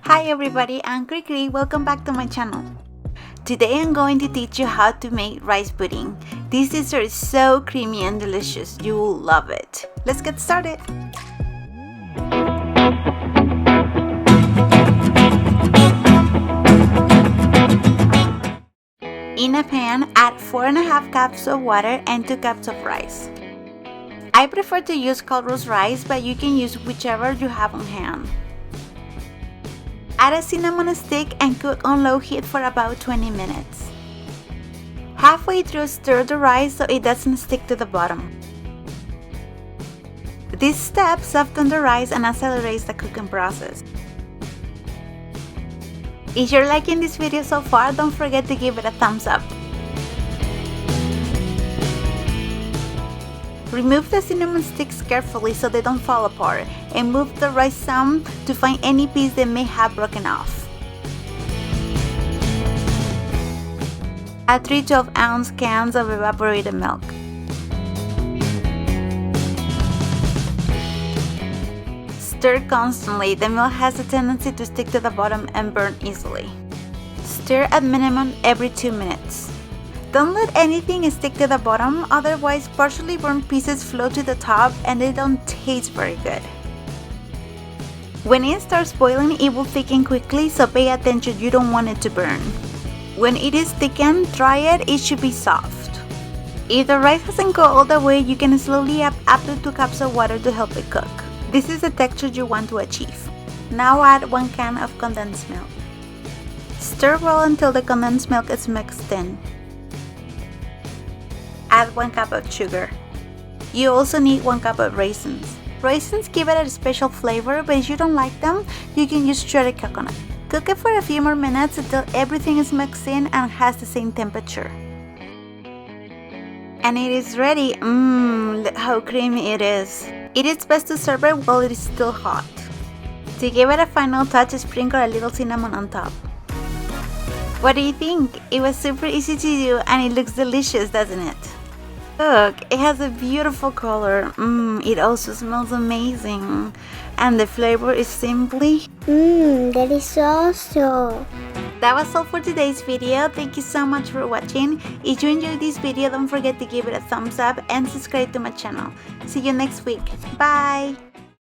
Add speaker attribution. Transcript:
Speaker 1: Hi everybody, I'm Cricri. Welcome back to my channel. Today I'm going to teach you how to make rice pudding. This dessert is so creamy and delicious. You will love it. Let's get started. In a pan, add 4.5 cups of water and 2 cups of rice. I prefer to use Calrose Rice, but you can use whichever you have on hand. Add a cinnamon stick and cook on low heat for about 20 minutes. Halfway through, stir the rice so it doesn't stick to the bottom. This step softens the rice and accelerates the cooking process. If you're liking this video so far, don't forget to give it a thumbs up. Remove the cinnamon sticks carefully so they don't fall apart, and move the rice some to find any piece that may have broken off. Add 3 12-ounce cans of evaporated milk. Stir constantly. The milk has a tendency to stick to the bottom and burn easily. Stir at minimum every 2 minutes. Don't let anything stick to the bottom, otherwise partially burned pieces float to the top and they don't taste very good. When it starts boiling, it will thicken quickly, so pay attention, you don't want it to burn. When it is thickened, try it, it should be soft. If the rice hasn't cooked all the way, you can slowly add up to 2 cups of water to help it cook. This is the texture you want to achieve. Now add 1 can of condensed milk. Stir well until the condensed milk is mixed in. Add 1 cup of sugar. You also need 1 cup of raisins. Raisins give it a special flavor, but if you don't like them, you can use shredded coconut. Cook it for a few more minutes until everything is mixed in and has the same temperature. And it is ready. Look how creamy it is. It is best to serve it while it is still hot. To give it a final touch, sprinkle a little cinnamon on top. What do you think? It was super easy to do and it looks delicious, doesn't it? Look, it has a beautiful color. It also smells amazing. And the flavor is simply
Speaker 2: delicioso.
Speaker 1: That was all for today's video. Thank you so much for watching. If you enjoyed this video, don't forget to give it a thumbs up and subscribe to my channel. See you next week. Bye!